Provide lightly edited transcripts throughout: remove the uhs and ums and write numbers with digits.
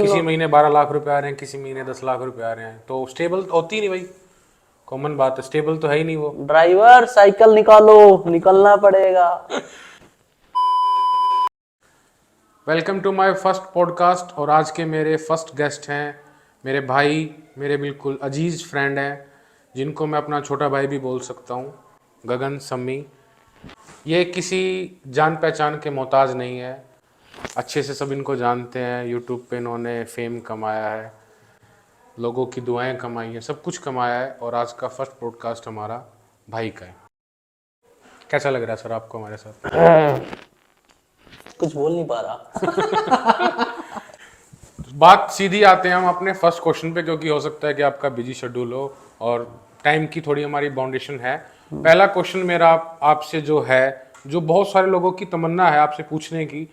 किसी महीने 12 लाख रुपए आ रहे हैं, किसी महीने 10 लाख रुपए आ रहे हैं, तो स्टेबल होती ही नहीं भाई। कॉमन बात है, स्टेबल तो है ही नहीं वो। ड्राइवर साइकिल निकालो, निकलना पड़ेगा। Welcome to my first podcast. और आज के मेरे फर्स्ट गेस्ट हैं मेरे भाई, मेरे बिल्कुल अजीज फ्रेंड हैं, जिनको मैं अपना छोटा भाई भी बोल सकता हूँ, गगन सम्मी। ये किसी जान पहचान के मोहताज नहीं है, अच्छे से सब इनको जानते हैं। यूट्यूब पे इन्होंने फेम कमाया है, लोगों की दुआएं कमाई हैं, सब कुछ कमाया है। और आज का फर्स्ट पॉडकास्ट हमारा भाई का है। कैसा लग रहा है सर आपको हमारे साथ? कुछ बोल नहीं पा रहा। बात सीधी आते हैं हम अपने फर्स्ट क्वेश्चन पे, क्योंकि हो सकता है कि आपका बिजी शेड्यूल हो और टाइम की थोड़ी हमारी बाउंडेशन है। पहला क्वेश्चन मेरा आपसे जो है, जो बहुत सारे लोगों की तमन्ना है आपसे पूछने की,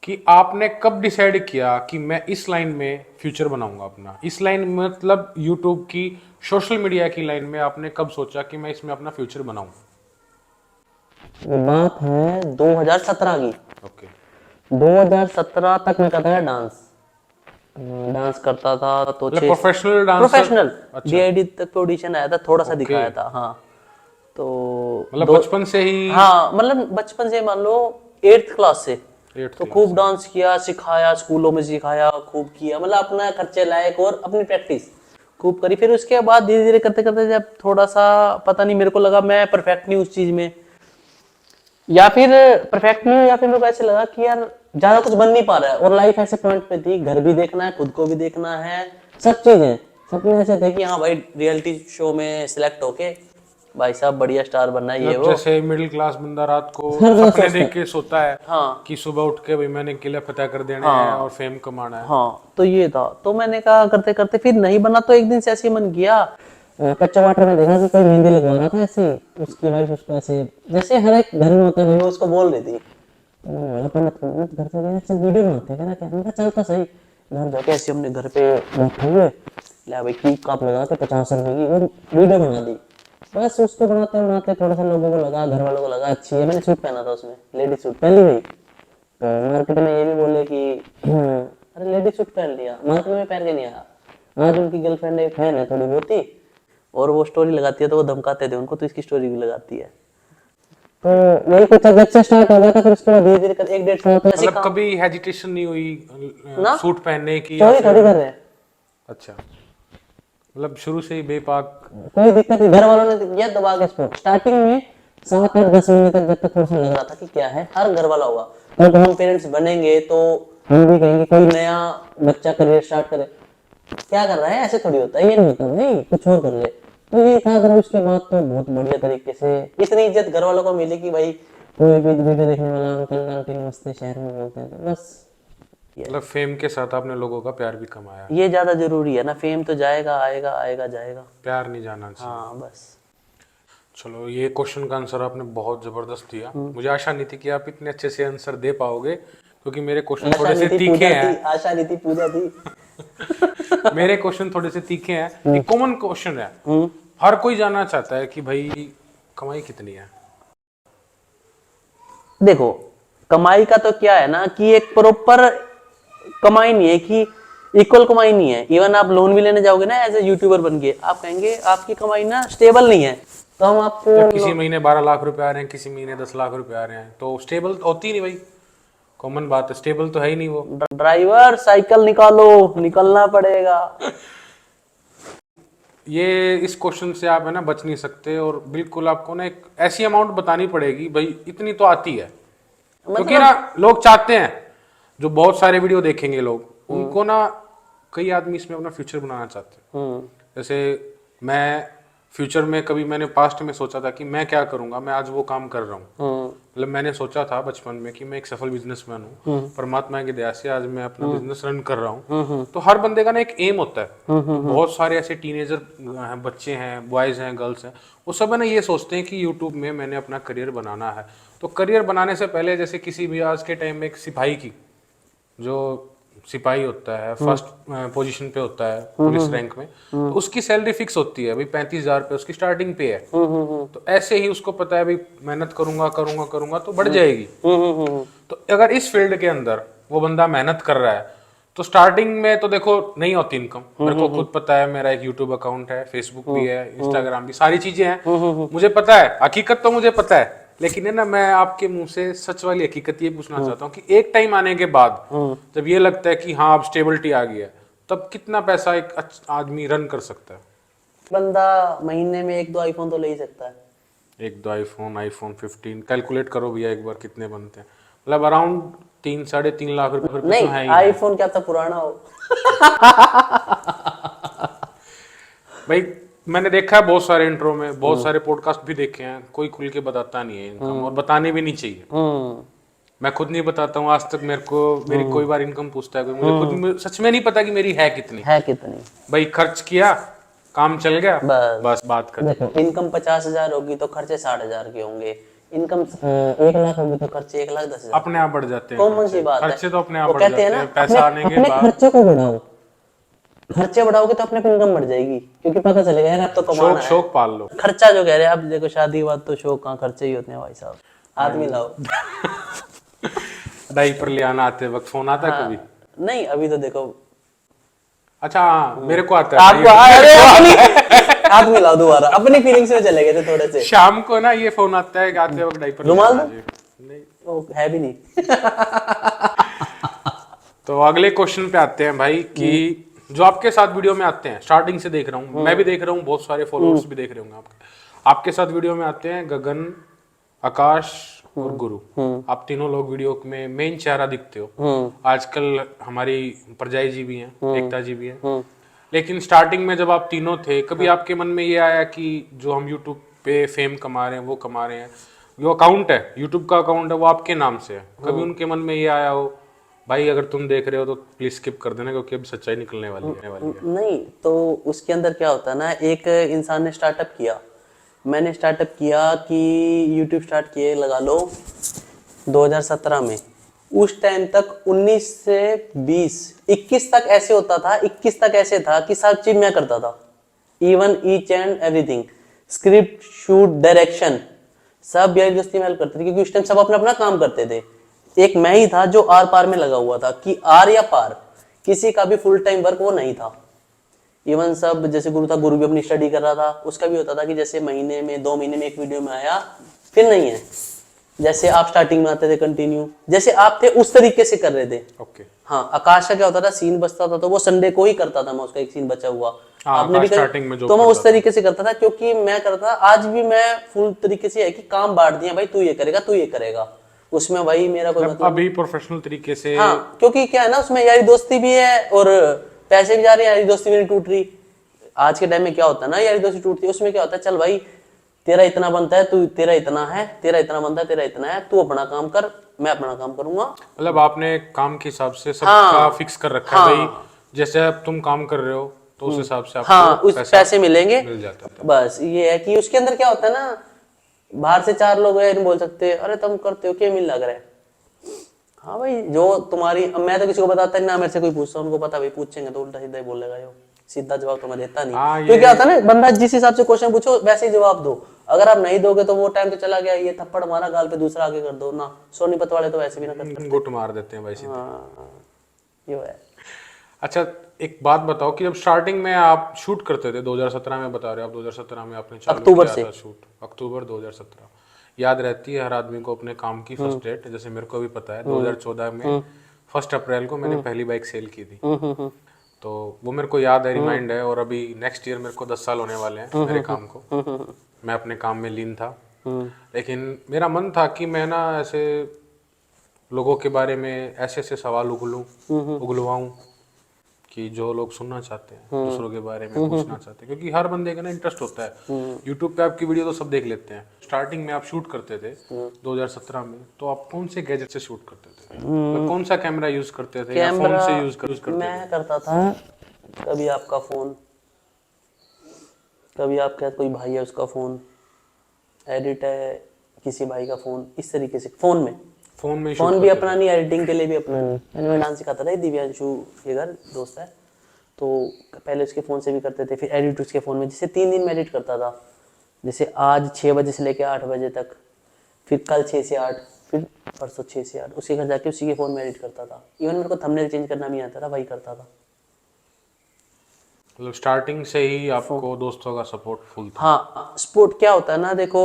कि आपने कब डिसाइड किया कि मैं इस लाइन में फ्यूचर बनाऊंगा अपना। इस लाइन मतलब यूट्यूब की, सोशल मीडिया की लाइन में आपने कब सोचा कि मैं इसमें अपना फ्यूचर बनाऊं? बात है 2017 की। ओके। 2017 तक मैं करता था डांस। डांस करता था तो मतलब प्रोफेशनल डांसर? प्रोफेशनल अच्छा। डीआईडी तक पे ऑडिशन आया था, थोड़ा सा ओके। दिखाया था। हाँ तो मतलब बचपन से ही? हाँ मतलब बचपन से मान लो 8th क्लास से। 8th तो क्लास खूब से? डांस किया, सिखाया, स्कूलों में सिखाया, खूब किया, मतलब अपना खर्चे लायक और अपनी प्रैक्टिस खूब करी। फिर उसके बाद धीरे धीरे करते करते जब थोड़ा सा पता नहीं, मेरे को लगा मैं परफेक्ट नहीं उस चीज में, या फिर परफेक्ट नहीं हूँ, या फिर मेरे को ऐसे लगा कि यार ज्यादा कुछ बन नहीं पा रहा है। और लाइफ ऐसे पॉइंट पे थी, घर भी देखना है, खुद को भी देखना है, सब चीजें सपने ऐसे थे कि हाँ भाई रियलिटी शो में सिलेक्ट होके भाई साहब बढ़िया स्टार बनना है, ये मतलब वो जैसे मिडिल क्लास बंदा रात को हर दिन सपने सोचता देख है। के सोता है हाँ कि सुबह उठ के भाई मैंने किले फतेह कर देने हैं और हाँ फेम कमाना है। हाँ, तो ये था। तो मैंने कहा करते करते फिर नहीं बना, तो एक दिन से ऐसे ही मन किया। कच्चा वाटर में देखा कि कोई मेहंदी लगवा रहा था ऐसे, उसकी वाइफ उसको ऐसे, जैसे हर एक घर में होता है, वो उसको बोल रही थी। तो मैंने बोला पर मत घर से गया, चल वीडियो बनाते हैं क्या। मैंने कहा चल तो सही। घर जाके ऐसे हमने घर पे बैठे हुए, ले भाई की काप लगा के 50 रुपए की और वीडियो बना दी। बस उसको बनाते बनाते थोड़ा सा लोगों को लगा, घर वालों को लगा अच्छी है। मैंने सूट पहना था उसमें, लेडी सूट पहन ली। तो मार्केट में ये भी बोले कि अरे लेडी सूट पहन लिया, मार्केट में पहन के नहीं आया। आज उनकी गर्लफ्रेंड एक फैन है थोड़ी बहुत ही, और वो स्टोरी लगाती है तो वो धमकाते थे उनको, तो इसकी स्टोरी भी लगाती है। तो यही कुछ अच्छा स्टार्ट हो गया था। फिर उसके बाद धीरे धीरे कर 1-1.5 साल तो ऐसे मतलब काम कभी हेजिटेशन नहीं हुई ना, सूट पहनने की, या चोरी फिर? थोड़ी कर रहे हैं, अच्छा, मतलब शुरू से ही बेपाक। कोई दिक्कत नहीं। घर वालों ने दिया दबा के इसको स्टार्टिंग में 7 8 10 महीने तक, जब तक थोड़ा सा लग रहा था कि क्या है, हर घर वाला होगा। जब हम पेरेंट्स बनेंगे तो हम भी कहेंगे कोई नया बच्चा करियर स्टार्ट करे, क्या कर रहा है, ऐसे थोड़ी होता है, ये नहीं होता भाई, कुछ और कर ले। तो ये था। अगर उसके बाद तो बहुत बढ़िया तरीके से इतनी इज्जत घर वालों को मिली कि भाई कोई भी वीडियो देखने वाला अंकल आंटी नमस्ते शहर में बोलते हैं, तो बस मतलब फेम के साथ आपने लोगों का प्यार भी कमाया। ये ज्यादा जरूरी है ना। फेम तो जाएगा, आएगा आएगा जाएगा। प्यार नहीं जाना चाहिए। हाँ बस। चलो, ये क्वेश्चन का आंसर आपने बहुत जबरदस्त दिया। मुझे आशा नहीं थी कि आप इतने अच्छे से आंसर दे पाओगे, क्योंकि मेरे क्वेश्चन आशा थोड़े से नहीं थी, तीखे पूजा थी। हैं। आशा नहीं थी, पूजा थी। मेरे क्वेश्चन थोड़े से तीखे हैं। ये कॉमन क्वेश्चन है, हर कोई जानना चाहता है कि भाई कमाई कितनी है। देखो कमाई का तो क्या है ना कि एक प्रॉपर कमाई नहीं है, कि इक्वल कमाई नहीं है। इवन आप लोन भी लेने जाओगे ना एज ए यूट्यूबर बन के, आप कहेंगे आपकी कमाई ना स्टेबल नहीं है, तो हम जब किसी आपको महीने 12 लाख रुपए आ रहे हैं, किसी महीने 10 लाख रुपए आ रहे हैं, तो स्टेबल होती नहीं भाई। कॉमन बात है, स्टेबल तो है ही नहीं वो। ड्राइवर साइकिल निकालो, निकलना पड़ेगा। ये इस क्वेश्चन से आप है ना बच नहीं सकते, और बिल्कुल आपको ना एक ऐसी अमाउंट बतानी पड़ेगी भाई इतनी तो आती है। क्योंकि मतलब ना लोग चाहते हैं, जो बहुत सारे वीडियो देखेंगे लोग, उनको ना कई आदमी इसमें अपना फ्यूचर बनाना चाहते हैं। जैसे मैं फ्यूचर में कभी मैंने पास्ट में सोचा था कि मैं क्या करूंगा, मैं आज वो काम कर रहा हूँ। मतलब मैंने सोचा था बचपन में कि मैं एक सफल बिजनेसमैन हूँ, परमात्मा की दया से आज मैं अपना बिजनेस रन कर रहा हूँ। तो हर बंदे का ना एक एम होता है। तो बहुत सारे ऐसे टीनेजर हैं, बच्चे हैं, बॉयज हैं, गर्ल्स हैं, वो सब है ना ये सोचते हैं कि यूट्यूब में मैंने अपना करियर बनाना है। तो करियर बनाने से पहले, जैसे किसी भी आज के टाइम में एक सिपाही की, जो सिपाही होता है फर्स्ट पोजीशन पे होता है पुलिस रैंक में, तो उसकी सैलरी फिक्स होती है भाई 35,000 रुपये उसकी स्टार्टिंग पे है। तो ऐसे ही उसको पता है भाई मेहनत करूंगा करूंगा करूंगा तो बढ़ जाएगी। तो अगर इस फील्ड के अंदर वो बंदा मेहनत कर रहा है, तो स्टार्टिंग में तो देखो नहीं होती इनकम, मेरे को खुद पता है, मेरा एक यूट्यूब अकाउंट है, फेसबुक भी है, इंस्टाग्राम भी, सारी चीजें हैं, मुझे पता है, हकीकत तो मुझे पता है। लेकिन है ना, मैं आपके मुंह से सच वाली हकीकत ये पूछना चाहता हूँ कि एक टाइम आने के बाद जब ये लगता है कि हाँ अब स्टेबिलिटी आ गई है, तब कितना पैसा एक आदमी रन कर सकता है? बंदा महीने में 1-2 आईफोन तो ले ही सकता है। एक दो आईफोन 15 कैलकुलेट करो भैया एक बार कितने बनते हैं, मतलब अराउंड 3-3.5 लाख रुपए तो नहीं, है ही। आईफोन क्या था पुराना हो। भाई मैंने देखा है बहुत सारे इंट्रो में, बहुत सारे पॉडकास्ट भी देखे हैं, कोई खुल के बताता नहीं है इनकम, और बताने भी नहीं चाहिए। मैं खुद नहीं बताता हूँ, आज तक मेरे को मेरी कोई बार इनकम पूछता है कोई, मुझे खुद सच में नहीं पता कि मेरी है कितनी। है कितनी? भाई खर्च किया, काम चल गया, बस बस बात कर। देखो, इनकम 50,000 होगी तो खर्चे 60,000 के होंगे। इनकम 1 लाख होगी तो खर्चे 1,10,000। अपने आप बढ़ जाते हैं कॉमन सी बात है। खर्चे, तो अपने आप वो बढ़ कहते हैं जाते ना, हैं पैसा आने के अपने बाद। खर्चे को बढ़ाओ। खर्चे बढ़ाओगे तो अपने इनकम बढ़ जाएगी, क्योंकि पता चलेगा यार अब तो कमाना शौक है। शौक पाल लो। खर्चा जो कह रहे हैं आप, देखो शादी के बाद तो शौक कहाँ, खर्चे ही होते हैं भाई साहब। आदमी लाओ। डायपर ले आना आते वक्त फोन आता है कभी? नहीं, अभी तो देखो। अच्छा हाँ, मेरे को आता है। आपको अरे अपनी आदमी लाओ दोबारा, अपनी फीलिंग्स में चले गए थे थोड़े से। शाम को ना ये फोन आता है, आते वक्त डायपर रुमाल दो? नहीं। वो है भी नहीं। तो अगले क्वेश्चन पे आते हैं भाई कि जो आपके साथ वीडियो में आते हैं, स्टार्टिंग से देख रहा हूँ, मैं भी देख रहा हूँ, बहुत सारे फॉलोअर्स भी देख रहे होंगे आपके साथ वीडियो में आते हैं गगन, आकाश और गुरु। आप तीनों लोग वीडियो में मेन चेहरा दिखते हो। आजकल हमारी परजाई जी भी हैं, एकता जी भी हैं। लेकिन स्टार्टिंग में जब आप तीनों थे, कभी आपके मन में ये आया कि जो हम यूट्यूब पे फेम कमा रहे हैं, वो कमा रहे हैं, जो अकाउंट है, यूट्यूब का अकाउंट है, वो आपके नाम से है, कभी उनके मन में ये आया हो भाई अगर तुम देख रहे हो तो प्लीज स्किप कर देना, क्योंकि अब सच्चाई निकलने वाली है? नहीं, तो उसके अंदर क्या होता है ना, एक इंसान ने स्टार्टअप किया, मैंने स्टार्टअप किया कि यूट्यूब स्टार्ट किए लगा लो 2017 में। उस टाइम तक 19 से 20, 21 तक ऐसे होता था, 21 तक ऐसे था कि सब चीज मैं करता था, even each and everything, script, shoot, direction, सब यारी दोस्ती में हेल्प करते थे, क्योंकि उस टाइम सब अपना अपना काम करते थे। एक मैं ही था जो आर पार में लगा हुआ था, कि आर या पार, किसी का भी फुल टाइम वर्क वो नहीं था। इवन सब जैसे गुरु था, गुरु भी अपनी स्टडी कर रहा था, उसका भी होता था कि जैसे महीने में 2 महीने में एक वीडियो में आया, फिर नहीं है। जैसे आप स्टार्टिंग में आते थे कंटिन्यू, जैसे आप थे उस तरीके से कर रहे थे। ओके। हाँ, आकाश का क्या होता था, सीन बचता था तो वो संडे को ही करता था, मैं उसका एक सीन बचा हुआ। आपने भी स्टार्टिंग में जो तो मैं उस तरीके से करता था, क्योंकि मैं करता, आज भी मैं फुल तरीके से है कि काम बांट दिया भाई, तू ये करेगा, तू ये करेगा, उसमें भाई मेरा कोई मतलब अभी प्रोफेशनल तरीके से। हाँ, क्योंकि क्या है ना, उसमें यारी दोस्ती भी है और पैसे भी जा रहे हैं, यारी दोस्ती भी नहीं टूट रही। आज के टाइम में क्या होता है ना, यारी दोस्ती टूटती है, उसमें क्या होता है, चल भाई तेरा इतना बनता है, तू तेरा इतना है, तेरा इतना बनता है, तेरा इतना है, तू अपना काम कर, मैं अपना काम करूंगा। मतलब आपने काम के हिसाब से सबका फिक्स कर रखा है भाई, जैसे अब तुम काम कर रहे हो तो उस हिसाब से आपको उस पैसे मिलेंगे, मिल जाता है। बस ये है कि उसके अंदर क्या होता है ना, बाहर से 4 लोग हैं, नहीं बोल सकते अरे तुम करते हो क्या, मिल लग रहा है। हाँ भाई, जो तुम्हारी, अब मैं तो किसी को बताता नहीं ना, मेरे से कोई पूछता, उनको पता भाई पूछेंगे तो उल्टा सीधा ही बोलेगा, जो सीधा जवाब तो मैं देता नहीं। तो क्या होता है ना, बंदा जिस हिसाब से क्वेश्चन पूछो वैसे ही जवाब दो, अगर आप नहीं दोगे तो वो टाइम तो चला गया, ये थप्पड़ मारा गाल पे, दूसरा आगे कर दो ना, सोनीपत वाले तो वैसे भी ना करते, गुट मार देते हैं भाई सीधे। ये है। अच्छा एक बात बताओ कि जब स्टार्टिंग में आप शूट करते थे, 2017 में बता रहे हो आप, 2017 में आपने चालू किया था शूट, अक्टूबर 2017। याद रहती है हर आदमी को अपने काम की फर्स्ट डेट, जैसे मेरे को भी पता है 2014 में 1 अप्रैल को मैंने पहली बाइक सेल की थी, तो वो मेरे को याद है, रिमाइंड है। और अभी नेक्स्ट ईयर मेरे को 10 साल होने वाले हैं मेरे काम को, मैं अपने काम में लीन था। लेकिन मेरा मन था कि मैं ना ऐसे लोगों के बारे में ऐसे ऐसे सवाल उगलवाऊं कि जो लोग सुनना चाहते हैं, दूसरों के बारे में पूछना चाहते हैं, क्योंकि हर बंदे का ना इंटरेस्ट होता है। यूट्यूब पे आपकी वीडियो तो सब देख लेते हैं। स्टार्टिंग में आप शूट करते थे 2017 में, तो आप कौन से गैजेट से शूट करते थे? मतलब कौन सा कैमरा यूज करते थे या फोन से यूज करते थे? मैं करता था कभी आपका फोन, कभी आपका कोई भाई है उसका फोन, एडिट है किसी भाई का फोन, इस तरीके से फोन भी अपना नहीं, एडिटिंग के लिए भी अपना नहीं। मैं डांस सिखाता था, दिव्यांशु के घर दोस्त है, तो पहले उसके फ़ोन से भी करते थे, फिर एडिट उसके फ़ोन में, जैसे 3 दिन में एडिट करता था। जैसे आज 6 बजे से लेकर 8 बजे तक, फिर कल 6 से 8, फिर परसों 6 से 8 उसी घर जाके उसी के फोन में एडिट करता था। इवन मेरे को थंबनेल चेंज करना नहीं आता था, वही करता था। मतलब स्टार्टिंग से ही आपको दोस्तों का सपोर्ट फुल था। हाँ, स्पोर्ट क्या होता है ना, देखो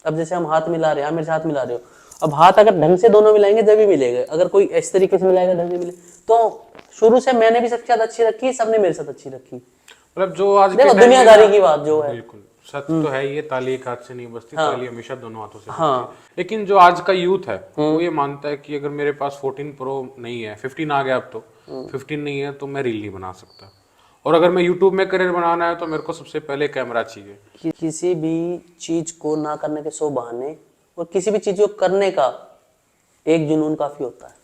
अब जैसे हम हाथ मिला रहे हैं, आप मेरे से हाथ मिला रहे हो, अब हाथ अगर ढंग से दोनों मिलाएंगे जब भी मिलेगा। अगर कोई इस तरीके से मिलाएगा ढंग से मिले, तो शुरू से मैंने भी सबके साथ अच्छी रखी, सबने मेरे साथ अच्छी रखी। मतलब जो आज के देखो टाइम में दुनियादारी ना, की बात जो है, बिल्कुल सत्य तो है, ये ताली एक हाथ से नहीं बजती, ताली हमेशा दोनों हाथों से बजती है। लेकिन जो आज का यूथ है वो ये मानता है कि अगर मेरे पास 14 प्रो नहीं है, 15 आ गया अब तो, 15 नहीं है तो मैं रील नहीं बना सकता, और अगर मैं यूट्यूब में करियर बनाना है तो मेरे को सबसे पहले कैमरा चाहिए। किसी भी चीज को ना करने के 100 बहाने, और किसी भी चीज को करने का एक जुनून काफी होता है।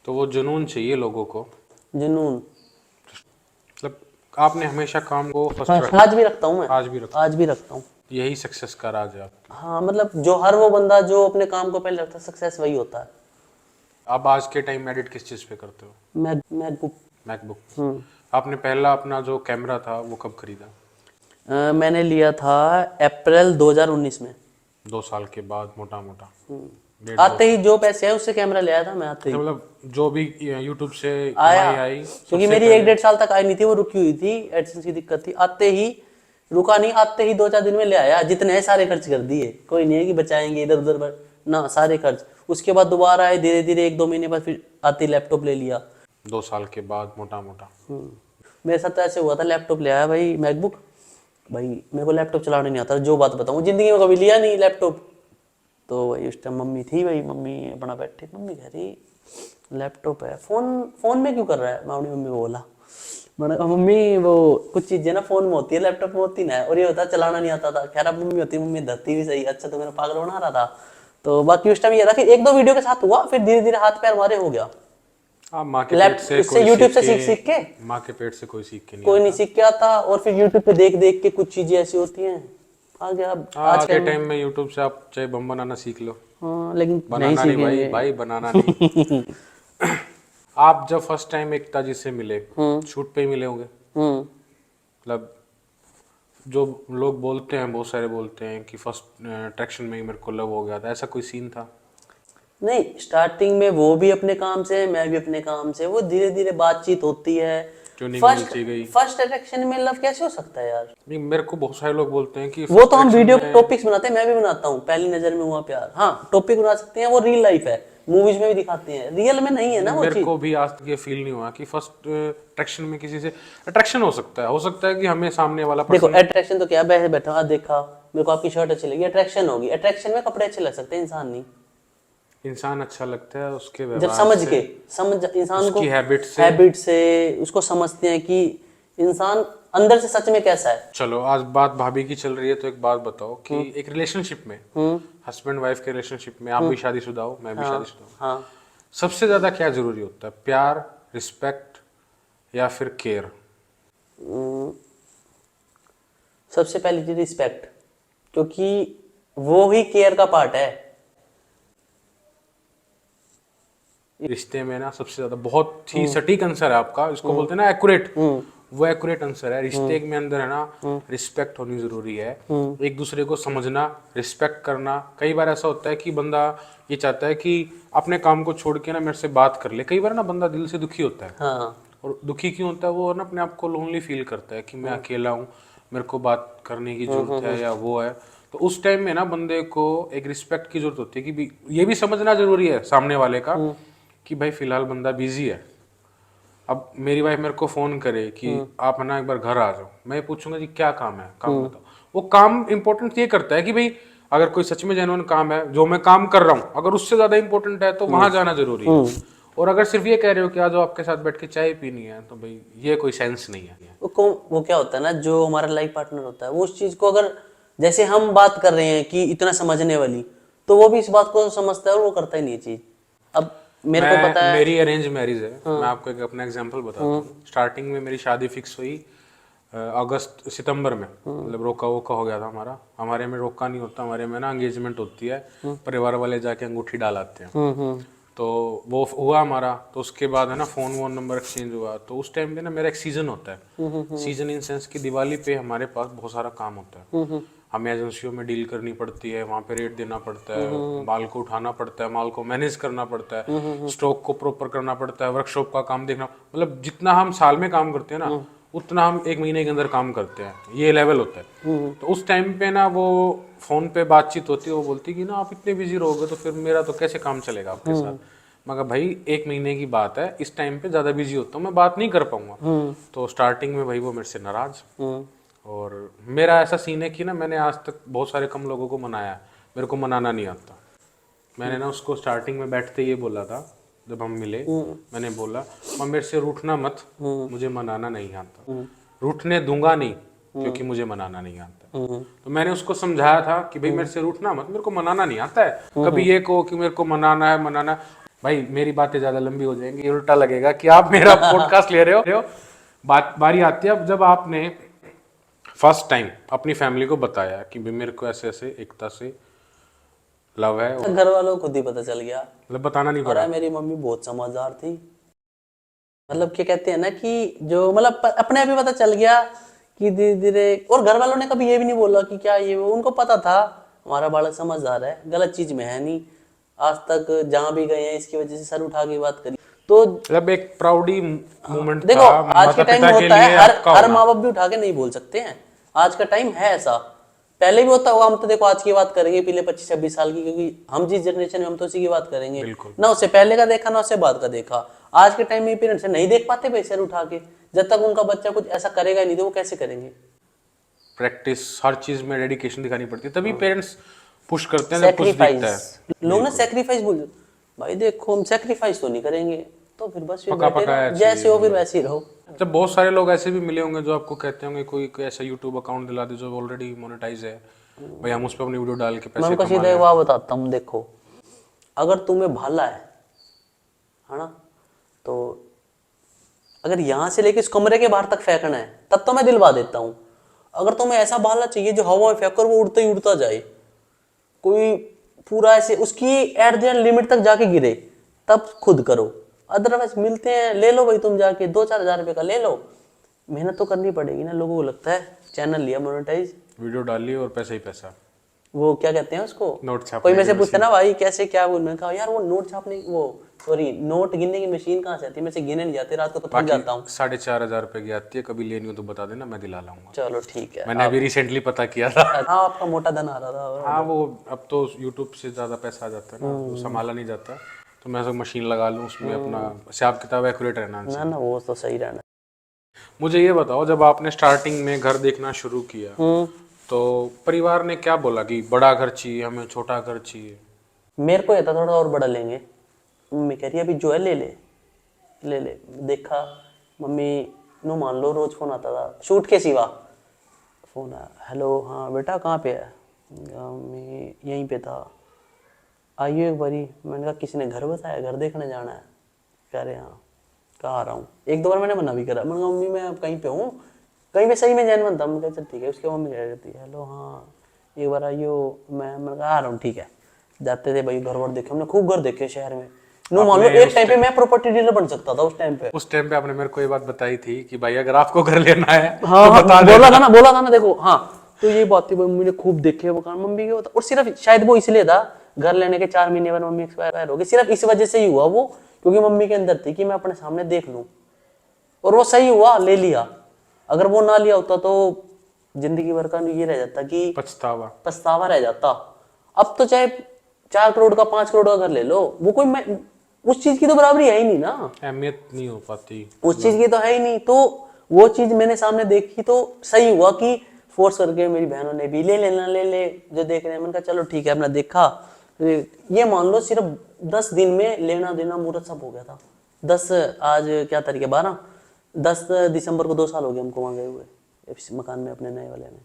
तो वो जुनून चाहिए लोगों को। जुनून मतलब आपने हमेशा काम को फर्स्ट रखा, आज भी रखता हूँ मैं, आज भी रखा, आज भी रखता हूँ। यही सक्सेस का राज है आपकी। हाँ, मतलब जो हर वो बंदा जो अपने काम को पहले रखता है, सक्सेस वही होता है। आप आज के टाइम में एडिट किस चीज पे करते हो? मैकबुक। मैकबुक। आपने पहला अपना जो कैमरा था वो कब खरीदा? मैंने लिया था अप्रैल 2019 में। 2 साल के बाद मोटा मोटा, आते ही जो पैसे है उससे कैमरा ले आया था मैं, आते ही मतलब जो भी यूट्यूब से आया, कमाई आई, क्योंकि मेरी 1-1.5 साल तक आई नहीं थी, वो रुकी हुई थी, एडसेंस की दिक्कत थी। आते ही रुका नहीं, आते ही 2-4 दिन में ले आया। जितने हैं सारे खर्च कर दिए, कोई नहीं है कि बचाएंगे इधर उधर ना, सारे खर्च। उसके बाद दोबारा आए धीरे धीरे, 1-2 महीने बाद फिर आते लैपटॉप ले लिया। 2 साल के बाद मोटा मोटा। मेरे साथ तो ऐसे हुआ था, लैपटॉप ले आया भाई, मैकबुक। भाई मेरे को लैपटॉप चलाने नहीं आता, जो बात बताऊं, जिंदगी में कभी लिया नहीं लैपटॉप। तो भाई उस टाइम मम्मी थी, भाई मम्मी अपना बैठे, मम्मी कह रही लैपटॉप है, फोन में क्यों कर रहा है। मैं अपनी मम्मी को बोला, मैंने कहा मम्मी वो कुछ चीजें ना फोन में होती है, लैपटॉप में होती ना है, और ये होता चलाना नहीं आता था। खैर अब मम्मी होती, मम्मी धरती भी सही, अच्छा तो मेरा पागल बना रहा था। तो बाकी उस टाइम ये था, फिर 1-2 वीडियो के साथ हुआ, फिर धीरे धीरे हाथ पैर हमारे हो गया। आप माँ के पेट से इससे यूट्यूब से सीख के, माँ के पेट से कोई सीख के नहीं कोई नहीं सीख के आता, और फिर यूट्यूब पे देख देख के कुछ चीजें ऐसी होती हैं आ गया। आज के टाइम में यूट्यूब से आप चाहे बम बनाना सीख लो, हाँ, लेकिन बनाना नहीं भाई, भाई बनाना नहीं। आप जब फर्स्ट टाइम एकता जी से मिले, शूट पे ही मिले होंगे, मतलब जो लोग बोलते हैं, बहुत सारे बोलते हैं कि फर्स्ट अट्रैक्शन में ही मेरे को लव हो गया था, ऐसा कोई सीन था? नहीं, स्टार्टिंग में वो भी अपने काम से, मैं भी अपने काम से, वो धीरे धीरे बातचीत होती है। फर्स्ट अट्रैक्शन में लव कैसे हो सकता है यार? नहीं, मेरे को बहुत सारे लोग बोलते हैं कि वो तो हम वीडियो टॉपिक्स बनाते हैं, मैं भी बनाता हूँ, पहली नजर में हुआ प्यार। हाँ, टॉपिक बना सकते हैं, वो रियल लाइफ है, मूवीज में भी दिखाते हैं, रियल में नहीं है ना वो चीज। मेरे को भी आज तक ये फील नहीं हुआ कि फर्स्ट अट्रैक्शन में किसी से अट्रैक्शन हो सकता है कि हमें सामने वाला देखो अट्रैक्शन तो क्या, बैठा देखा, मेरे को आपकी शर्ट अच्छी लगी, अट्रैक्शन होगी। अट्रैक्शन में कपड़े अच्छे लग सकते हैं, इंसान नहीं। इंसान अच्छा लगता है उसके जब समझ इंसान को हैबिट से उसको समझते हैं कि इंसान अंदर से सच में कैसा है। चलो आज बात भाभी की चल रही है, तो एक बात बताओ कि एक रिलेशनशिप में, हस्बैंड वाइफ के रिलेशनशिप में, आप भी शादीशुदा हो, मैं भी शादीशुदा हूँ, हाँ, सबसे ज्यादा क्या जरूरी होता है? प्यार, रिस्पेक्ट या फिर केयर? सबसे पहली चीज रिस्पेक्ट, क्योंकि वो ही केयर का पार्ट है। रिश्ते में ना सबसे ज्यादा, बहुत ही सटीक आंसर है आपका, इसको बोलते हैं ना एक्यूरेट, वो एक्यूरेट आंसर है। रिश्ते में अंदर है ना, रिस्पेक्ट होनी जरूरी है, एक दूसरे को समझना, रिस्पेक्ट करना। कई बार ऐसा होता है कि बंदा ये चाहता है कि अपने काम को छोड़ के ना मेरे से बात कर ले। कई बार ना बंदा दिल से दुखी होता है, हाँ, और दुखी क्यों होता है? वो ना अपने आप को लोनली फील करता है कि मैं अकेला हूँ, मेरे को बात करने की जरूरत है, या वो है। तो उस टाइम में ना बंदे को एक रिस्पेक्ट की जरूरत होती है कि ये भी समझना जरूरी है सामने वाले का कि भाई फिलहाल बंदा बिजी है। अब मेरी वाइफ मेरे को फोन करे कि आप है ना एक बार घर आ जाओ, मैं पूछूंगा जी क्या काम है, काम बताओ। वो काम इंपॉर्टेंट ये करता है कि भाई अगर कोई सच में जेन्युइन काम है, जो मैं काम कर रहा हूँ, अगर उससे ज्यादा इंपॉर्टेंट है तो वहां जाना जरूरी है। और अगर सिर्फ ये कह रहे हो कि आज आपके साथ बैठ के चाय पीनी है, तो भाई ये कोई सेंस नहीं है। वो क्या होता है ना, जो हमारा लाइफ पार्टनर होता है, वो उस चीज को, अगर जैसे हम बात कर रहे हैं कि इतना समझने वाली, तो वो भी इस बात को समझता है और वो करता ही नहीं चीज। अब मेरे को पता है, मेरी अरेंज मैरिज है, मैं आपको एक अपना एग्जांपल बताता हूँ। स्टार्टिंग में मेरी शादी फिक्स हुई अगस्त सितंबर में, मतलब रोका वोका हो गया था हमारा। हमारे में रोका नहीं होता, हमारे में ना एंगेजमेंट होती है, परिवार वाले जाके अंगूठी डालाते हैं। तो वो हुआ हमारा। तो उसके बाद है ना फोन नंबर एक्सचेंज हुआ। तो उस टाइम पे ना मेरा एक सीजन होता है, सीजन इन सेंस कि दिवाली पे हमारे पास बहुत सारा काम होता है। हमें एजेंसियों में डील करनी पड़ती है, वहाँ पे रेट देना पड़ता है, माल को उठाना पड़ता है, माल को मैनेज करना पड़ता है, स्टॉक को प्रॉपर करना पड़ता है, वर्कशॉप का काम देखना, मतलब जितना हम साल में काम करते हैं ना उतना हम एक महीने के अंदर काम करते हैं, ये लेवल होता है। तो उस टाइम पे ना वो फोन पे बातचीत होती है, वो बोलती कि ना आप इतने बिजी रहोगे तो फिर मेरा तो कैसे काम चलेगा आपके साथ। मगर भाई एक महीने की बात है, इस टाइम पे ज्यादा बिजी होता हूँ, मैं बात नहीं कर पाऊंगा। तो स्टार्टिंग में भाई वो मेरे से नाराज, और मेरा ऐसा सीन है कि ना मैंने आज तक बहुत सारे कम लोगों को मनाया, मेरे को मनाना नहीं आता। मैंने ना उसको स्टार्टिंग में बैठते ये बोला था, जब हम मिले मैंने बोला और मेरे से रूठना मत, मुझे मनाना नहीं आता, रूठने दूंगा नहीं क्योंकि मुझे मनाना नहीं आता। तो मैंने उसको समझाया था कि भाई मेरे से रूठना मत, मेरे को मनाना नहीं आता है। कभी ये कहो कि मेरे को मनाना है, मनाना, भाई मेरी बातें ज्यादा लंबी हो जाएंगी, उल्टा लगेगा कि आप मेरा पॉडकास्ट ले रहे हो। बात बारी आती है अब जब आपने फर्स्ट टाइम अपनी फैमिली को बताया कि भाई मेरे को ऐसे ऐसे एकता से लव है, और घर वालों को खुद ही पता चल गया। मतलब बताना नहीं और पड़ा। मेरी मम्मी बहुत समझदार थी, मतलब क्या कहते हैं ना कि जो मतलब अपने आप ही पता चल गया कि धीरे धीरे। और घर वालों ने कभी ये भी नहीं बोला कि क्या ये वो, उनको पता था हमारा बालक समझदार है, गलत चीज में है नहीं। आज तक जहां भी गए हैं इसकी वजह से सर उठा के बात करी। तो मतलब एक प्राउडी मोमेंट देखो था आज के माता टाइम पिता में के होता है, लिए हर आपका हर होना। माँ बाप भी उठा के नहीं बोल सकते हैं। आज का टाइम है ऐसा, पहले भी होता होगा। हम तो देखो आज की बात करेंगे पिछले 25-26 साल की, क्योंकि हम जिस जनरेशन में हम तो उसी की बात करेंगे। बिल्कुल। ना उससे पहले का देखा ना उससे बाद का देखा। आज के टाइम में पेरेंट्स नहीं देख पाते भाई सर उठा के, जब तक उनका बच्चा कुछ ऐसा करेगा ही नहीं तो वो कैसे करेंगे। प्रैक्टिस हर चीज में डेडिकेशन दिखानी पड़ती है, तभी पेरेंट्स पुश करते हैं जब कुछ दिखता है। सेक्रीफाइस, लोग ना सेक्रीफाइस बोल, भाई देखो हम सेक्रीफाइस तो नहीं करेंगे, तो फिर बस फिर पका बैठे पकाया रहो, चाहिए जैसे हो फिर मतलब। वैसे ही रहो। जब बहुत सारे लोग ऐसे भी मिले होंगे जो आपको कहते होंगे कोई ऐसा यूट्यूब अकाउंट दिला दे जो ऑलरेडी मोनेटाइज है, भाई हम उस पर अपनी वीडियो डाल के मैं पैसे उनको कमा सीधा एक लें। बात बताता हूँ, देखो अगर तुम्हें भाला है ना, तो अगर यहाँ से लेके इस कमरे के बाहर तक फेंकना है तब तो मैं दिलवा देता हूँ। अगर तुम्हें ऐसा भाला चाहिए जो हवा में फेंको और वो उड़ता ही उड़ता जाए, कोई पूरा ऐसे उसकी एट द लिमिट तक जाके गिरे, तब खुद करो। अदरवाइज मिलते हैं, ले लो भाई, तुम जाके 2-4 हजार रुपये का ले लो। मेहनत तो करनी पड़ेगी ना। लोगों को लगता है चैनल लिया मोनेटाइज, वीडियो डाल ली और पैसा ही पैसा। वो क्या कहते हैं उसको, नोट छापने कोई मेरे की से पूछता मशीन। ना भाई कैसे क्या, बोल मैंने कहा यार वो नोट छापने वो सॉरी नोट गिनने की मशीन कहाँ से आती है, मेरे से गिने नहीं जाते, रात को तो थक जाता हूँ। 4,500 रुपए की आती है, कभी लेनी हो तो बता देना, मैं दिला लाऊंगा। चलो ठीक है। मैंने अभी रिसेंटली पता किया था। हाँ आपका मोटा धन आ रहा था। हाँ वो अब तो यूट्यूब से ज़्यादा पैसा आ जाता है ना, वो संभाला नहीं जाता, तो मैं सब मशीन लगा लूँ उसमें अपना हिसाब किताब एक्यूरेट रहना ना चाहिए। ना वो तो सही रहना। मुझे ये बताओ, जब आपने स्टार्टिंग में घर देखना शुरू किया तो परिवार ने क्या बोला कि बड़ा घर चाहिए हमें, छोटा घर चाहिए? मेरे को ये था थोड़ा और बड़ा लेंगे। मम्मी कह रही अभी जो है ले ले ले ले। देखा मम्मी नो, मान लो रोज फोन आता था शूट के सिवा, फोन आया, हेलो हाँ बेटा कहाँ पे है, मम्मी यहीं पे था, आइए एक बारी। मैंने कहा किसी ने घर बताया, घर देखने जाना है, कह रहे हाँ, कहाँ आ रहा हूँ। एक दो बार मैंने मना भी करा, मैंने कहा मम्मी मैं अब कहीं पे हूँ, कहीं पे सही में जैन बनता। मैंने कहा चल ठीक है। उसके मम्मी कह करती है हेलो हाँ एक बार आइयो, मैंने कहा आ रहा हूँ ठीक है। जाते थे भाई घर वर देखे हमने, खूब घर देखे शहर में। नो मान लो आपने एक टाइम पे मैं प्रॉपर्टी डीलर बन सकता था उस टाइम पे। उस टाइम पे आपने मेरे को ये बात बताई थी कि भाई अगर आपको घर लेना है हाँ तो बता बोला देना। था ना, बोला था ना, देखो हाँ। तो ये बात थी मम्मी ने खूब देखे वो काम, मम्मी के होता। और सिर्फ शायद वो इसलिए था, घर लेने के 4 महीने बाद मम्मी एक्सपायर हो गई, सिर्फ इस वजह से ही हुआ वो, क्योंकि मम्मी के अंदर थी कि मैं अपने सामने देख लूं। और वो सही हुआ, ले लिया। अगर वो ना लिया होता तो जिंदगी भर का ये रह जाता कि पछतावा। पछतावा रह जाता। अब तो चाहे 4 करोड़ का 5 करोड़ का घर ले लो, वो कोई उस चीज की तो बराबरी है ही नहीं ना, अहमियत नहीं हो पाती उस चीज की तो है ही नहीं। तो वो चीज मैंने सामने देखी तो सही हुआ कि फोर्स करके मेरी बहनों ने भी ले लेना, ले ले जो देख रहे हैं। मैंने कहा चलो ठीक है, अपना देखा। ये मान लो सिर्फ 10 दिन में लेना देना मुहूर्त सब हो गया था। 10 आज क्या तारीख है, 12, 10 दिसंबर को 2 साल हो गए हमको वहां गए हुए इस मकान में अपने नए वाले में।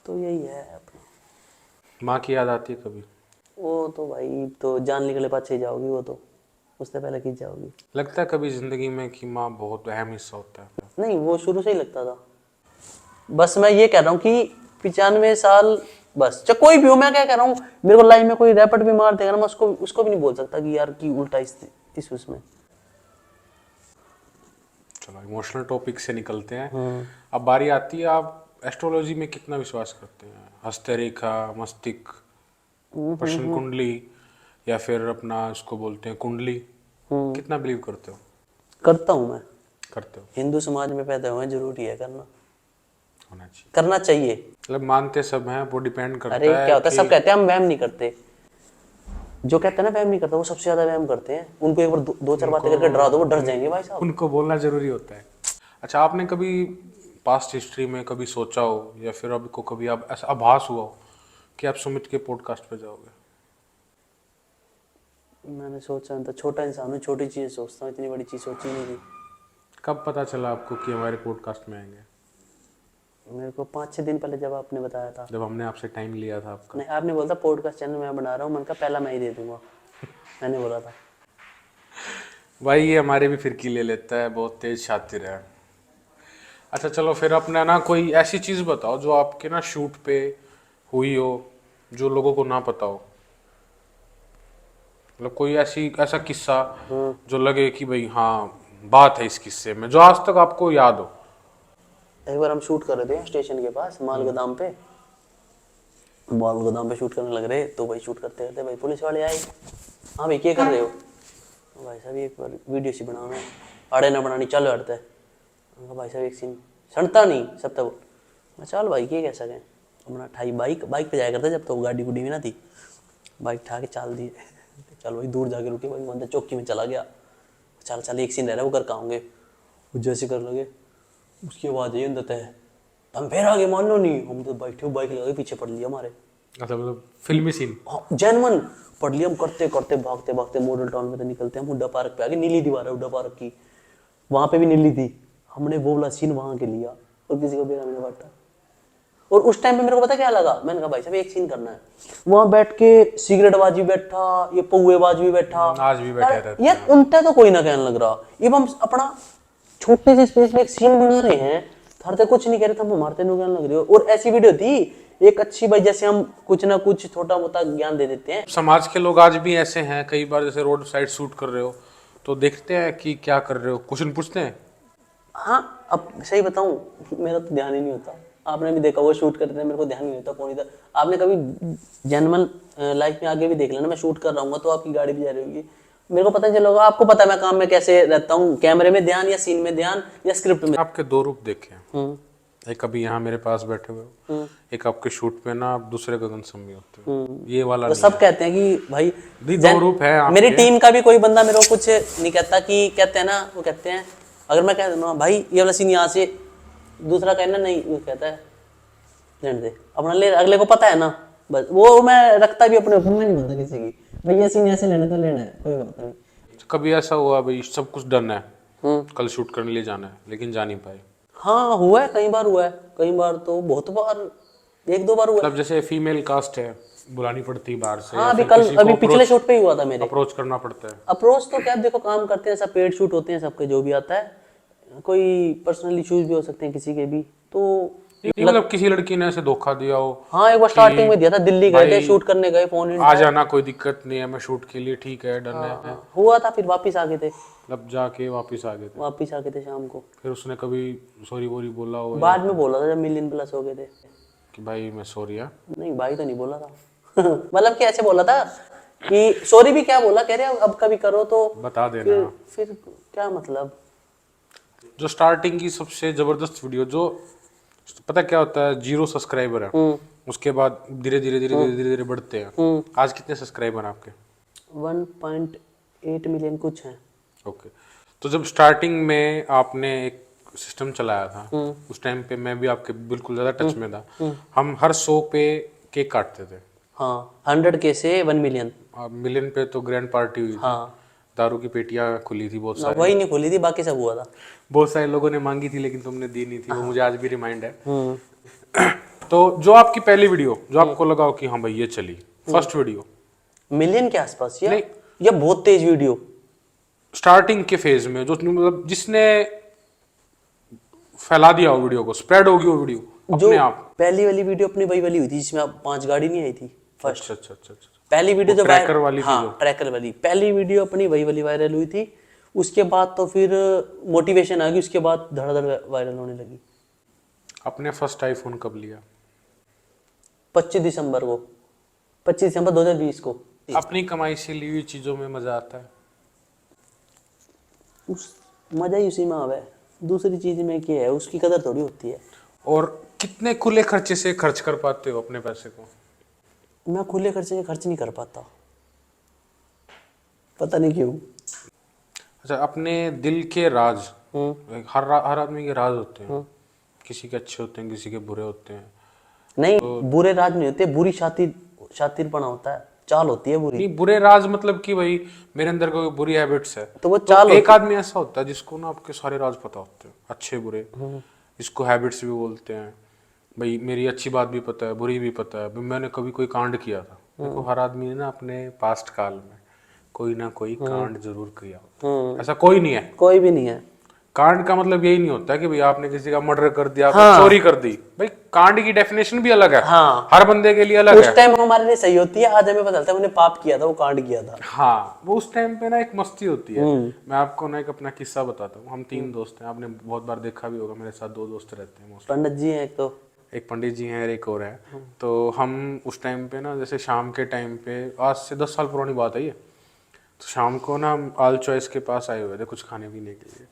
तो यही है अपना। माँ की याद आती है कभी? वो तो भाई तो जान निकले पाछे जाओगी, वो तो उससे पहले की जाओगी। लगता है कभी जिंदगी में कि माँ बहुत अहम हिस्सा होता है? नहीं वो शुरू से ही लगता था। बस मैं ये कह रहा हूँ कि 95 साल बस, चाहे कोई भी हो, मैं क्या कह रहा हूँ, मेरे को लाइफ में कोई रैपट भी मार देगा ना, मैं उसको भी नहीं बोल सकता कि यार की उल्टा इस उसमें। चलो इमोशनल टॉपिक से निकलते हैं। अब बारी आती है, आप एस्ट्रोलॉजी में कितना विश्वास करते हैं? हस्तरेखा, मस्तिष्क, प्रश्न कुंडली, या फिर अपना उसको बोलते हैं कुंडली, कितना बिलीव करते हो? करता हूँ मैं। करते हो? हिंदू समाज में पैदा हुए, जरूरी है करना, होना चाहिए। करना चाहिए। मतलब मानते सब हैं, वो डिपेंड करता अरे है क्या होता है, कि सब कहते हैं हम वहम नहीं करते। जो कहते हैं ना वहम नहीं करता, वो सबसे ज्यादा वहम करते हैं। उनको एक बार दो चार बातें करके डरा दो, वो डर जाएंगे भाई साहब। उनको बोलना जरूरी होता है। अच्छा, आपने कभी पास्ट हिस्ट्री में कभी सोचा हो, या फिर आपको कभी आप ऐसा आभास हुआ हो कि आप सुमित के पॉडकास्ट पे जाओगे? मैंने सोचा तो छोटा इंसान हूँ, छोटी चीजें सोचता हूँ, इतनी बड़ी चीज सोची नहीं थी। कब पता चला आपको कि हमारे पॉडकास्ट में आएंगे? मेरे को 5-6 दिन पहले जब आपने बताया था। जब हमने आपसे टाइम लिया था आपका। नहीं, आपने बोला था पॉडकास्ट चैनल मैं बना रहा हूँ, मैंने कहा पहला मैं ही दे दूंगा। मैंने बोला था। भाई ये हमारे भी फिरकी ले लेता है, बहुत तेज शातिर है। अच्छा चलो, फिर अपना ना कोई ऐसी चीज़ बताओ जो आपके ना शूट पे हुई हो, जो लोगों को ना पता हो। मतलब कोई ऐसा किस्सा जो लगे कि भाई हाँ बात है इस किस्से में, जो आज तक आपको याद हो। एक बार हम शूट कर रहे थे स्टेशन के पास माल गोदाम पे। माल गोदाम पे शूट करने लग रहे, तो भाई शूट करते करते भाई पुलिस वाले आए। हाँ भाई क्या कर रहे हो? भाई साहब एक बार वीडियो सी बनाना है। अड़े ना बनानी, चलो हटते। भाई साहब एक सीन सड़ता नहीं सब तक। मैं चल भाई ये कैसा गए अपना ठाई बाइक पे जाया करते जब तो गाड़ी गुडी भी ना थी। बाइक ठा के चाल दिए। चल भाई दूर जाके रुके, भाई अंदर चौकी में चला गया। चल चल एक सीन रह रहा है, वो कर का आऊँगे। वो जैसे कर लगे उसकी आवाज़ ये अंदर है, हम फिर आगे मान लो नहीं। हम तो बैठे हो, बाइक लगा पीछे पड़ लिया हमारे। अच्छा, मतलब फिल्मी सीन। हाँ जेनवन पढ़ लिया हम, करते करते भागते भागते मॉडल टाउन में तो निकलते हैं हम। हुड्डा पार्क पे आगे नीली दीवार है हुड्डा पार्क की, वहां पे भी नीली थी। हमने वो वाला सीन वहां के लिया और किसी को बेरा नहीं बांटा। और उस टाइम पे मेरे को पता क्या लगा, मैंने कहा भाई साहब एक सीन करना है। वहां बैठ के सिगरेटबाज भी बैठा, ये पौएबाज भी बैठा। आज भी बैठे रहते यार उनका तो कोई ना कहने लग रहा। ये हम अपना छोटे से स्पेस में एक सीन बना रहे हैं, थारते कुछ नहीं कह रहे थे, हम मारते नहीं कहने लग रहे हो। और ऐसी वीडियो थी एक अच्छी भाई, जैसे हम कुछ ना कुछ छोटा मोटा ज्ञान दे देते हैं। समाज के लोग आज भी ऐसे हैं, कई बार जैसे रोड साइड शूट कर रहे हो तो देखते हैं कि क्या कर रहे हो, क्वेश्चन पूछते हैं। हाँ अब सही बताऊं, मेरा तो ध्यान ही नहीं होता। आपने भी देखा वो शूट करते हैं, मेरे को ध्यान नहीं होता कौन इधर। आपने कभी जनरल लाइफ में आगे भी देख लेना, मैं शूट कर रहा हूँ तो आपकी गाड़ी भी जा रही होगी, मेरे को पता नहीं चलेगा। आपको पता है मैं काम में कैसे रहता हूँ, कैमरे में ध्यान या सीन में ध्यान या स्क्रिप्ट में। आपके दो रूप देखे हैं, एक अभी यहाँ मेरे पास बैठे हुए हो, एक आपके शूट पे ना आप दूसरे गगन सम्मी होते हो, ये वाला तो नहीं सब है। कहते हैं कि भाई दो रूप है आपके। मेरी टीम का भी कोई बंदा मेरे को कुछ नहीं कहता, कि कहते हैं ना वो कहते हैं, अगर मैं कह दूँ भाई ये वाला सीन यहाँ से, दूसरा कहना नहीं, वो कहता है रहने दे अपना ले, अगले को पता है ना। बस वो मैं रखता भी अपने ऊपर, में नहीं बोलता किसी की भाई ये सीन ऐसे लेना तो लेना है, कोई बात नहीं। कभी ऐसा हुआ भाई सब कुछ डन है, कल शूट करने लिए जाना है लेकिन जा नहीं पाए? हाँ हुआ है, कई बार हुआ है, कई बार तो बहुत बार, 1-2 बार हुआ है। मतलब जैसे फीमेल कास्ट है, बुलानी पड़ती है बाहर से, हाँ अभी पिछले शूट पे ही हुआ था मेरे। अप्रोच करना पड़ता है। अप्रोच तो क्या, देखो काम करते हैं सब, पेड शूट होते हैं सबके, जो भी आता है। कोई पर्सनल इश्यूज भी हो सकते हैं किसी के भी, तो नहीं, मतलब किसी लड़की ने ऐसे धोखा दिया हो। हाँ एक बार स्टार्टिंग में दिया था, दिल्ली गए थे शूट करने, गए फोन आ जाना कोई दिक्कत नहीं है, मैं शूट के लिए ठीक है, डन है। हुआ था, फिर वापस आ गए थे। मतलब जाके वापस आ गए थे? वापस आ गए थे शाम को। फिर उसने कभी सॉरी वोरी बोला हो बाद में बोला था जब $1,000,000+ हो गए थे। कि भाई मैं सॉरी? है नहीं भाई तो नहीं बोला था। मतलब कि ऐसे बोला था कि सॉरी भी क्या बोला, कह रहे अब कभी करो तो बता देना। फिर क्या मतलब। जो स्टार्टिंग की सबसे जबरदस्त वीडियो, जो पता क्या होता है, 0 सब्सक्राइबर है, उसके बाद धीरे धीरे बढ़ते हैं। आज कितने सब्सक्राइबर हैं आपके? 1.8 मिलियन कुछ है। ओके, तो जब स्टार्टिंग में आपने एक सिस्टम चलाया था, उस टाइम पे मैं भी आपके बिल्कुल ज्यादा टच में था। हम हर 100 पे केक काटते थे। हाँ 100K से 1 मिलियन। मिलियन पे तो ग्रैंड पार्टी हुई थी। हाँ दारू की पेटियां खुली थी बहुत सारी। वही नहीं खोली थी, बाकी सब हुआ था। बहुत सारे लोगों ने मांगी थी लेकिन तुमने दी नहीं थी, वो मुझे आज भी रिमाइंड है। तो जो आपकी पहली वीडियो जो आपको लगा हो कि हाँ भाई ये चली, फर्स्ट वीडियो मिलियन के आसपास या नहीं, या बहुत तेज वीडियो, स्टार्टिंग के फेज में, जो मतलब जिसने फैला दिया हो वीडियो को, स्प्रेड होगी वो वीडियो जो अपने आप? पहली वाली वीडियो अपनी वही वाली हुई थी जिसमें 5 गाड़ी नहीं आई थी फर्स्ट। अच्छा अच्छा अच्छा अच्छा। पहली वीडियो जो ट्रैकर वाली थी हाँ जो? ट्रैकर वाली पहली वीडियो अपनी वही वाली वायरल हुई थी। उसके बाद तो फिर मोटिवेशन आ गई, उसके बाद धड़ाधड़ वायरल होने लगी। अपने फर्स्ट आईफोन कब लिया? 25 दिसंबर को, 25 दिसंबर 2020 को। अपनी कमाई से ली हुई चीजों में मजा आता है। उस मजा ही उसी में आवे, दूसरी चीज में क्या है, उसकी कदर थोड़ी होती है। और कितने खुले खर्चे से खर्च कर पाते हो अपने पैसे को? मैं खुले खर्चे से खर्च नहीं कर पाता, पता नहीं क्यों। अच्छा, अपने दिल के राज, हर आदमी के राज होते हैं। किसी के अच्छे होते हैं, किसी के बुरे होते हैं। नहीं, बुरे राज नहीं होते, बुरी शातिरपना होता है, चाल होती है बुरी। नहीं, बुरे राज मतलब कि भाई मेरे अंदर कोई बुरी हैबिट्स है, तो वो तो चाल एक आदमी ऐसा होता है जिसको ना आपके सारे राज पता होते हैं, अच्छे बुरे। इसको हैबिट्स भी बोलते हैं। भाई मेरी अच्छी बात भी पता है, बुरी भी पता है। भाई मैंने कभी कोई कांड किया था, देखो हर आदमी ने ना अपने पास्ट काल में कोई ना कोई कांड जरूर किया होता है। ऐसा कोई नहीं है। कोई भी नहीं है। कांड का मतलब यही नहीं होता कि भाई आपने किसी का मर्डर कर दिया, आपने चोरी कर दी। भाई कांड की डेफिनेशन भी अलग है, हाँ, हर बंदे के लिए अलग उस है। टाइम हमारे लिए सही होती है, आज हमें पता चलता है मैंने पाप किया था, वो कांड किया था। हाँ, वो उस टाइम पे ना एक मस्ती होती है। मैं आपको ना एक अपना किस्सा बताता हूँ। हम 3 दोस्त हैं, आपने बहुत बार देखा भी होगा, मेरे साथ 2 दोस्त रहते हैं mostly। पंडित जी हैं एक तो। एक पंडित जी हैं और एक और है। तो हम उस टाइम पे ना, जैसे शाम के टाइम पे, आज से 10 साल पुरानी बात है ये, तो शाम को ना हम ऑल चॉइस के पास आए हुए थे कुछ खाने पीने के लिए।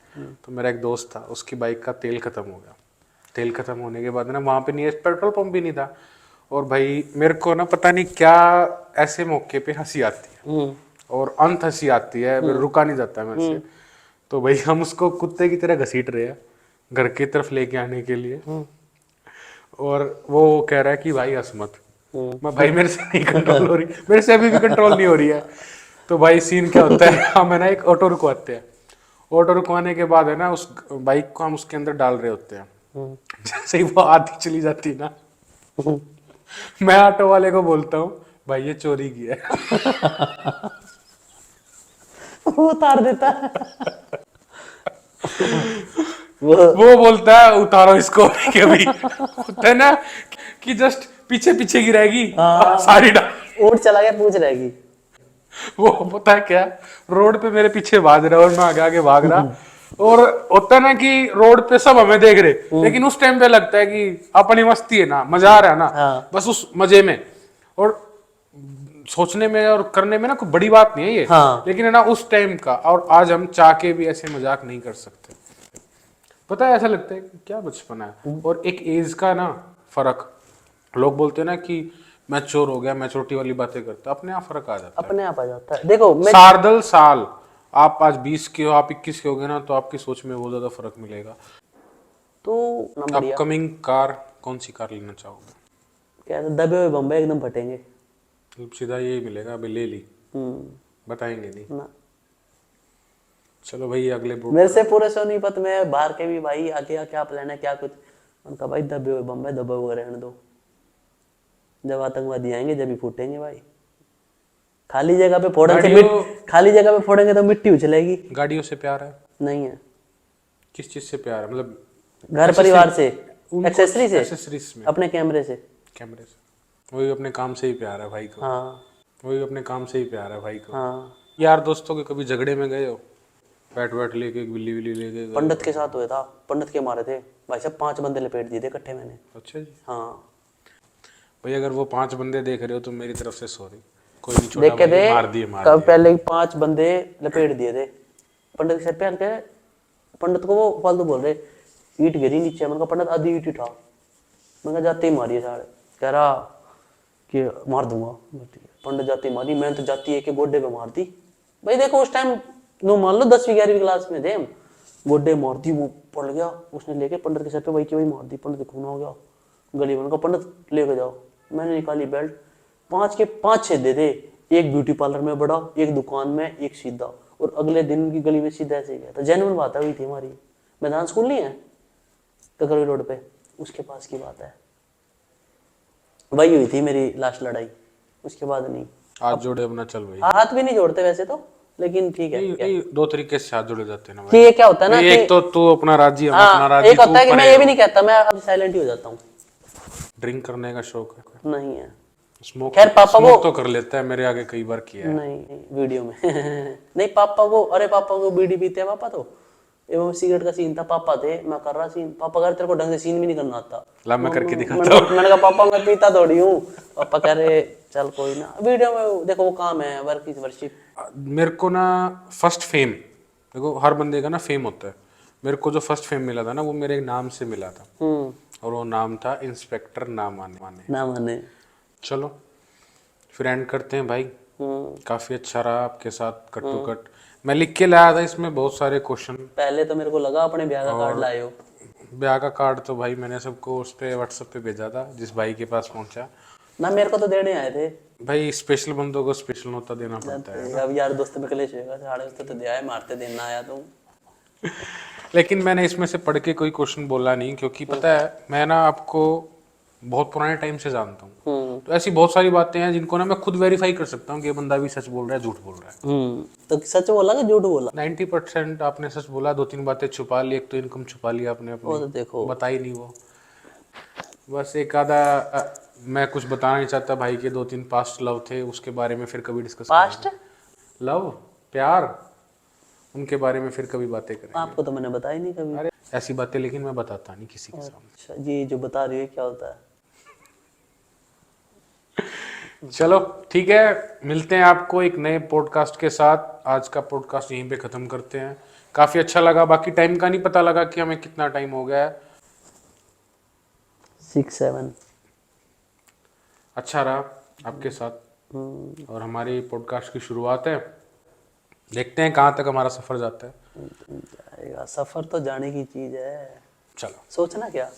तो मेरा एक दोस्त था, उसकी बाइक का तेल खत्म हो गया। तेल खत्म होने के बाद ना वहाँ पे नियरेस्ट पेट्रोल पंप भी नहीं था। और भाई मेरे को ना पता नहीं क्या ऐसे मौके पे हंसी आती है, और अंत हंसी आती है, फिर रुका नहीं जाता है मेरे से। तो भाई हम उसको कुत्ते की तरह घसीट रहे हैं घर की तरफ लेके आने के लिए, और वो कह रहा है कि भाई हंस मत। मैं भाई मेरे से नहीं कंट्रोल हो रही, मेरे से अभी भी कंट्रोल नहीं हो रही है। तो भाई सीन क्या होता है, हम है ना एक ऑटो रुकवाते हैं। ऑटो रुकवाने के बाद है ना उस बाइक को हम उसके अंदर डाल रहे होते हैं। जैसे ही वो आधी चली जाती है ना, मैं ऑटो वाले को बोलता हूँ भाई ये चोरी की है। वो उतार देता है। वो बोलता है उतारो इसको कि अभी होता है ना कि जस्ट पीछे पीछे गिरेगी सारी डाल। ऊँट चला गया पूछ रहेगी। वो पता है क्या, रोड पे मेरे पीछे भाग रहा है और मैं आगे आगे भाग रहा। और होता है ना कि रोड पे सब हमें देख रहे, लेकिन उस टाइम पे लगता है कि अपनी मस्ती है ना, मजा आ रहा है ना। हाँ। बस उस मजे में और सोचने में और करने में ना कोई बड़ी बात नहीं है ये। हाँ। लेकिन है ना उस टाइम का, और आज हम चाह के भी ऐसे मजाक नहीं कर सकते। पता है ऐसा लगता है कि क्या बचपना है, और एक एज का ना फर्क। लोग बोलते हैं ना कि मैच्योर हो गया, मैच्योरिटी वाली बातें करता, अपने आप फर्क आ जाता है। अपने आप आ जाता है। देखो मैं सार्दल साल, आप आज 20 के हो, आप 21 के हो गए ना, तो आपकी सोच में बहुत ज्यादा फर्क मिलेगा। तो ना बढ़िया अपकमिंग कार कौन सी कार लेना चाहोगे? क्या है, दबे हुए बम्बई एकदम फटेंगे। मतलब सीधा यही मिलेगा, अभी ले ली, बताएंगे नहीं। ना चलो भाई अगले बुक। मेरे से पूरे सो नहीं पता, मैं बाहर के भी भाई आगे क्या प्लान है क्या कुछ, उनका भाई दबे हुए बम्बई दबे हुए रहने दो, जब आतंकवादी आएंगे जब ही फूटेंगे भाई। खाली जगह पे फोड़ेंगे खाली जगह पे फोड़ेंगे तो मिट्टी उछलेगी। गाड़ियों से प्यार है? नहीं है। किस चीज से प्यार है, मतलब घर परिवार से, उनको एक्सेसरी से, एक्सेसरीज में, अपने कैमरे से। कैमरे से। वही अपने काम से ही प्यार है भाई को। हाँ वही अपने काम से ही प्यार है भाई को। हाँ। यार दोस्तों के कभी झगड़े में गए हो? बैट बैट लेके, बिल्ली बिल्ली लेके गए? पंडित के साथ हुआ था, पंडित के मारे थे भाई साहब, 5 बंदे लपेट दिए थे इकट्ठे मैंने। अच्छा जी। हाँ भाई अगर वो 5 बंदे देख रहे हो तो मेरी तरफ से सॉरी, कोई नहीं, छोटा देख के भाई थे, मार दिए मार कब दिए। पहले 5 बंदे लपेट दिए थे पंडित के सर पे। हल्के पंडित को वो फालतू बोल रहे, ईट गिरी नीचे। मैंने कहा पंडित आधी ईट उठा, मैंने कहा जाते ही मारी साढ़े, कह रहा कि मार दूंगा। पंडित जाते ही मारी, मैंने तो जाती है कि गोड्डे पे मार दी। भाई देखो उस टाइम नो मान लो 10वीं 11वीं क्लास में थे हम, गोड्डे मार दी, वो पड़ गया, उसने लेके पंडित के सर पे वही की वही मार दी, पंडित खून हो गया गली में। पंडित लेके जाओ, मैंने निकाली बेल्ट, 5 के 5 छेद दे दे, एक ब्यूटी पार्लर में बड़ा, एक दुकान में, एक सीधा, और अगले दिन उनकी गली में सीधा ऐसे गया था। जेन्युइन बात हुई थी हमारी, मैदान स्कूल नहीं है ककरवी रोड पे, उसके पास की बात है। वही हुई थी मेरी लास्ट लड़ाई, उसके बाद नहीं। हाथ जोड़े अपना चल भाई। हाथ भी नहीं जोड़ते वैसे तो, लेकिन ठीक है। ये 2 तरीके से हाथ जोड़े जाते हैं ना कि भाई। ये क्या होता है ना एक कि तो तू अपना राजी, हम अपना हाँ, राजी, एक तू होता है कि मैं परे ये भी हो। नहीं कहता, मैं अब साइलेंट ही हो जाता हूँ। ड्रिंक करने का शौक है? नहीं है। स्मोक? खैर पापा स्मोक वो तो कर लेता है, मेरे आगे कई बार किया है। नहीं वीडियो में नहीं पापा वो, अरे पापा को बीड़ी पीते हैं पापा, तो एवं सिगरेट का सीन था, पापा थे, मैं कर रहा सीन, पापा कह रहे तेरे को ढंग से सीन भी नहीं करना आता। ला मैं करके दिखाता मैंने कहा पापा मैं पीता थोड़ी हूँ। पापा कह रहे चल कोई ना, वीडियो में देखो वो काम है, वर्क इज वर्शिप। मेरे को ना फर्स्ट फेम, देखो हर बंदे का ना फेम होता है। मेरे को जो फर्स्ट फेम मिला था ना वो मेरे नाम से मिला था, और वो नाम था इंस्पेक्टर ना माने। ना माने। चलो फिर एंड करते हैं भाई। काफी अच्छा रहा आपके साथ कट टू कट। मैं लिख के लाया था इसमें बहुत सारे क्वेश्चन। पहले तो मेरे को लगा अपने ब्याह का कार्ड लाए हो। ब्याह का कार्ड तो भाई मैंने सबको उस पे व्हाट्सएप पे भेजा था, जिस भाई के पास पहुंचा। ना मेरे को तो देने आए थे। भाई स्पेशल बंदों को स्पेशल नोता देना पड़ता है। अब यार दोस्त में कलेश होगा, साढ़े उससे तो दिया है, मारते देना आया तुम। लेकिन मैंने इसमें से पढ़ के कोई क्वेश्चन बोला नहीं, क्योंकि पता है मैं ना आपको बहुत पुराने टाइम से जानता हूँ। तो ऐसी बहुत सारी बातें हैं जिनको ना मैं खुद वेरीफाई कर सकता हूँ कि ये बंदा भी सच बोल रहा है झूठ बोल रहा है। तो सच बोला कि झूठ बोला? 90% आपने सच बोला, 2-3 बातें छुपा ली। एक तो इनकम छुपा लिया आपने वो तो अपनी, देखो बताई नहीं वो। बस एक आधा मैं कुछ बताना नहीं चाहता भाई के 2-3 पास्ट लव थे, उसके बारे में फिर कभी डिस्कस पास्ट लव प्यार, उनके बारे में फिर कभी बातें करेंगे। आपको तो मैंने बताया नहीं कभी। अरे ऐसी बातें लेकिन मैं बताता नहीं किसी के सामने। अच्छा जी, जो बता रही है क्या होता है? चलो ठीक है, मिलते हैं आपको एक नए पॉडकास्ट के साथ। आज का पॉडकास्ट यहीं पे खत्म करते हैं। काफी अच्छा लगा, बाकी टाइम का नहीं पता लगा कि हमें कितना टाइम हो गया है। 6-7 अच्छा रहा आपके साथ, और हमारी पॉडकास्ट की शुरुआत है। देखते हैं कहाँ तक हमारा सफर जाता है। जाएगा। सफर तो जाने की चीज है, चलो सोचना क्या।